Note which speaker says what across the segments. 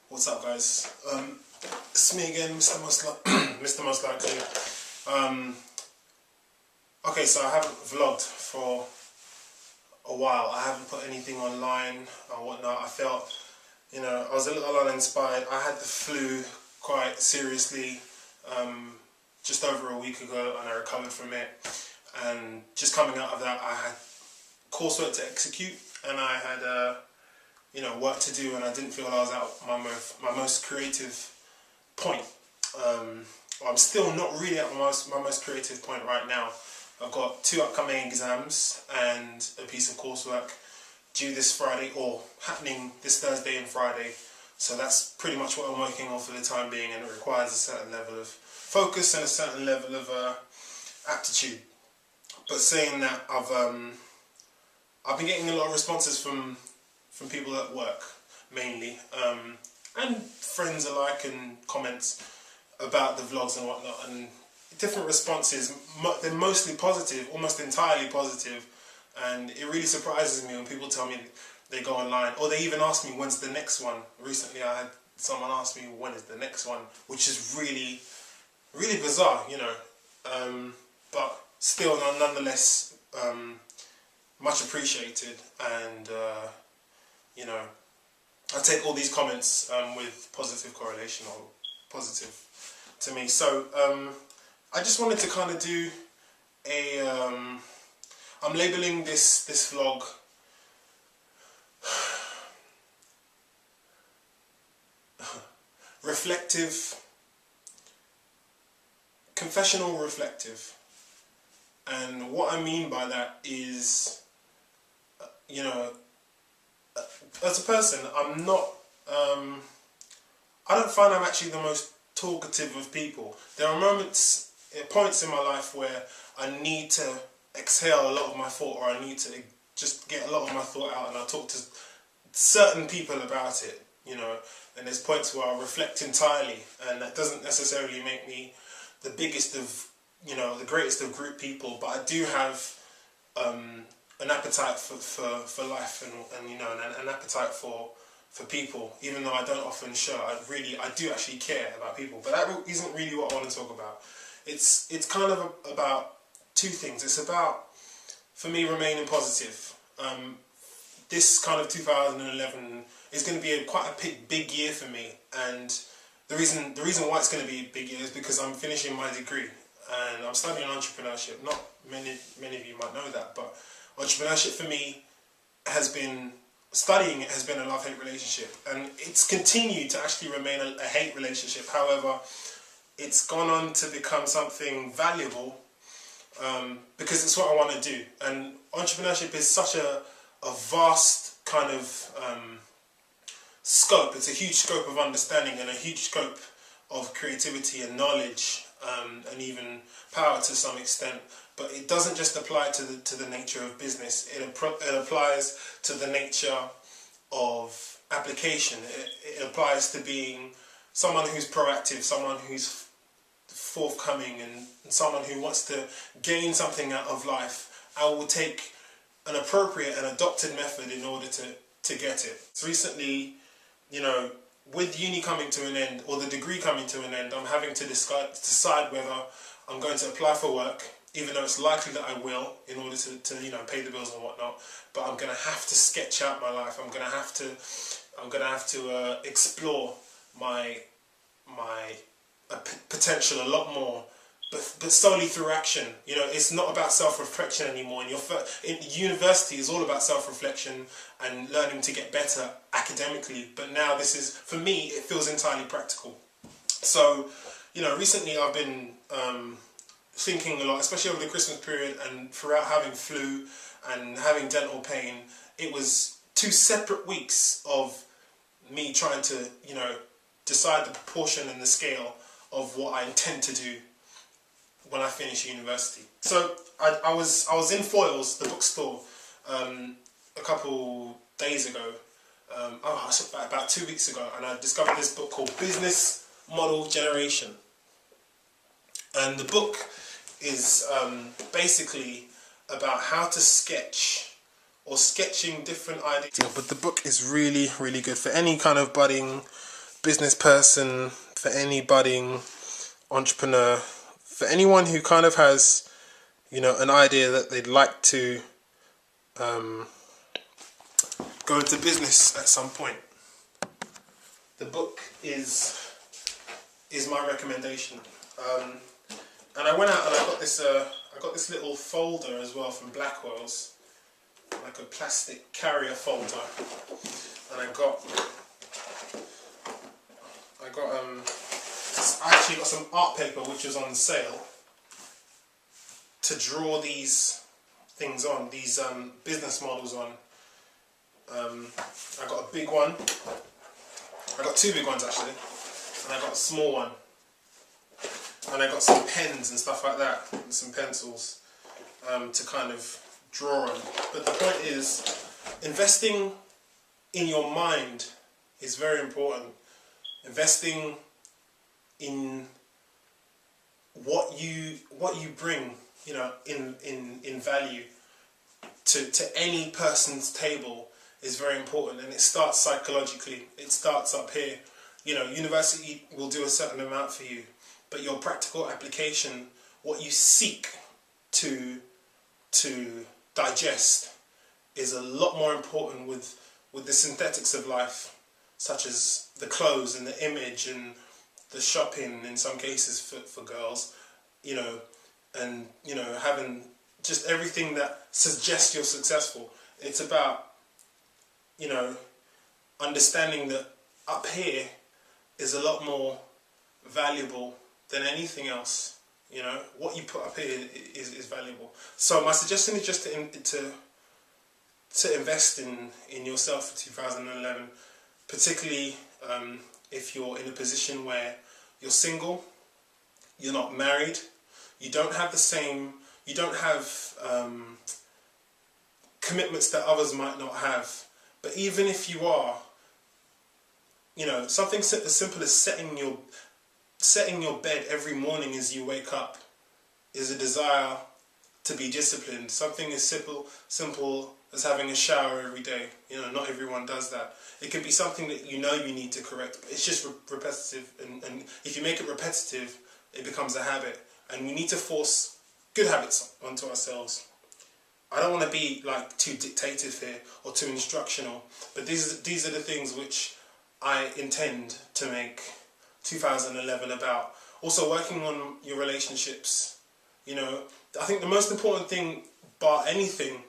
Speaker 1: What's up, guys? It's me again, Mr. Mr. Most Likely. Okay, so I haven't vlogged for a while. I haven't put anything online or whatnot. I felt, I was a little uninspired. I had the flu quite seriously just over a week ago, and I recovered from it. And just coming out of that, I had coursework to execute, and I had work to do, and I didn't feel I was at my most creative point. I'm still not really at my most creative point right now. I've got 2 upcoming exams and a piece of coursework due this Friday, or happening this Thursday and Friday. So that's pretty much what I'm working on for the time being, and it requires a certain level of focus and a certain level of aptitude. But saying that, I've been getting a lot of responses from people at work, mainly, and friends alike, and comments about the vlogs and whatnot, and different responses. They're mostly positive, almost entirely positive, and it really surprises me when people tell me they go online, or they even ask me when's the next one. Recently I had someone ask me when is the next one, which is really, really bizarre, but still nonetheless much appreciated, and I take all these comments with positive correlation, or positive to me. So I just wanted to kind of do a I'm labeling this vlog confessional reflective. And what I mean by that is, as a person, I'm not, I don't find I'm actually the most talkative of people. There are points in my life where I need to exhale a lot of my thought, or I need to just get a lot of my thought out, and I talk to certain people about it, and there's points where I reflect entirely, and that doesn't necessarily make me the biggest of, the greatest of group people, but I do have an appetite for life, and an appetite for people, even though I don't often show. I do actually care about people, but that isn't really what I want to talk about. It's kind of about 2 things. It's about, for me, remaining positive. This kind of 2011 is going to be quite a big year for me, and the reason why it's going to be a big year is because I'm finishing my degree, and I'm studying entrepreneurship. Not many of you might know that, but entrepreneurship for me studying it has been a love-hate relationship, and it's continued to actually remain a hate relationship. However, it's gone on to become something valuable, because it's what I want to do. And entrepreneurship is such a vast kind of scope. It's a huge scope of understanding, and a huge scope of creativity and knowledge, and even power to some extent. But it doesn't just apply to the nature of business. It applies to the nature of application. It applies to being someone who's proactive, someone who's forthcoming, and someone who wants to gain something out of life. I will take an appropriate and adopted method in order to get it. So recently, with uni coming to an end, or the degree coming to an end, I'm having to decide whether I'm going to apply for work, even though it's likely that I will, in order to pay the bills and whatnot. But I'm going to have to sketch out my life. I'm going to have to explore my potential a lot more, but solely through action. It's not about self-reflection anymore. In university is all about self-reflection and learning to get better academically. But now this is, for me, it feels entirely practical. So, recently I've been thinking a lot, especially over the Christmas period, and throughout having flu and having dental pain. It was 2 separate weeks of me trying to, decide the proportion and the scale of what I intend to do when I finish university. So I was in Foyles, the bookstore, a couple days ago, about 2 weeks ago, and I discovered this book called Business Model Generation. And the book is basically about how to sketch, or sketching different ideas. But the book is really, really good for any kind of budding business person, for any budding entrepreneur, for anyone who kind of has, an idea that they'd like to go into business at some point. The book is my recommendation. And I went out and I got this little folder as well from Blackwell's, like a plastic carrier folder, and I actually got some art paper which was on sale to draw these things on, these business models on. I got a big one. I got two big ones actually, and I got a small one. And I got some pens and stuff like that, and some pencils to kind of draw on. But the point is, investing in your mind is very important. Investing in what you bring, in value to any person's table is very important, and it starts psychologically. It starts up here. University will do a certain amount for you, but your practical application, what you seek to digest, is a lot more important with the synthetics of life, such as the clothes and the image and the shopping in some cases for girls, and having just everything that suggests you're successful. It's about understanding that up here is a lot more valuable than anything else. What you put up here is valuable. So my suggestion is just to invest in yourself for 2011, particularly if you're in a position where you're single, you're not married, you don't have commitments that others might not have. But even if you are, something as simple as setting your bed every morning as you wake up is a desire to be disciplined. Something as simple as having a shower every day. Not everyone does that. It could be something that you need to correct, but it's just repetitive. And if you make it repetitive, it becomes a habit. And we need to force good habits onto ourselves. I don't want to be too dictative here or too instructional, but these are the things which I intend to make 2011 about. Also working on your relationships. I think the most important thing bar anything,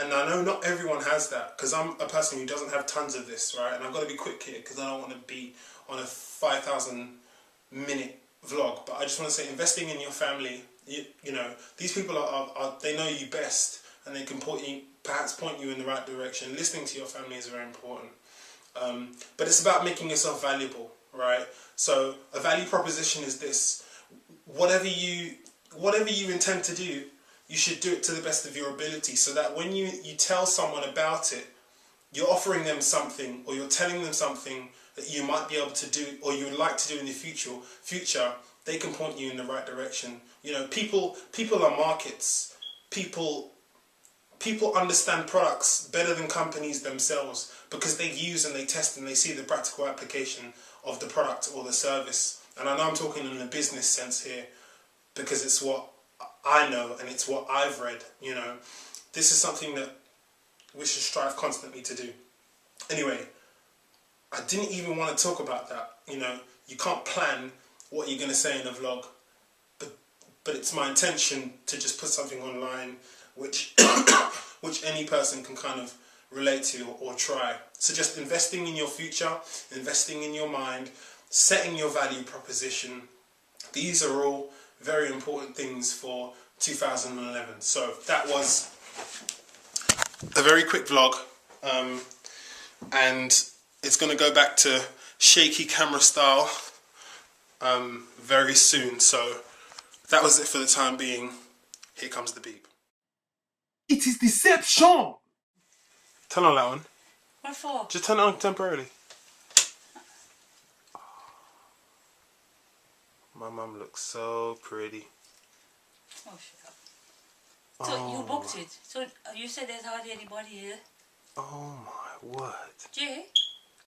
Speaker 1: and I know not everyone has that, because I'm a person who doesn't have tons of this, right? And I've got to be quick here because I don't want to be on a 5,000 minute vlog, but I just want to say, investing in your family. These people are they know you best, and they can perhaps point you in the right direction. Listening to your family is very important. But it's about making yourself valuable, right? So a value proposition is this: whatever you intend to do, you should do it to the best of your ability, so that when you tell someone about it, you're offering them something, or you're telling them something that you might be able to do, or you would like to do in the future. They can point you in the right direction. People are markets. People understand products better than companies themselves, because they use and they test and they see the practical application of the product or the service. And I know I'm talking in a business sense here, because it's what I know and it's what I've read. This is something that we should strive constantly to do. Anyway, I didn't even want to talk about that. You can't plan what you're going to say in a vlog, but it's my intention to just put something online which any person can kind of relate to or try. So just investing in your future, investing in your mind, setting your value proposition. These are all very important things for 2011. So that was a very quick vlog, and it's going to go back to shaky camera style very soon. So that was it for the time being. Here comes the beep. It is deception! Turn on that one.
Speaker 2: What for?
Speaker 1: Just turn it on temporarily. My mum looks so pretty.
Speaker 2: Oh, shut up. So you booked it. So you said there's hardly anybody here.
Speaker 1: Oh my word.
Speaker 2: Jay?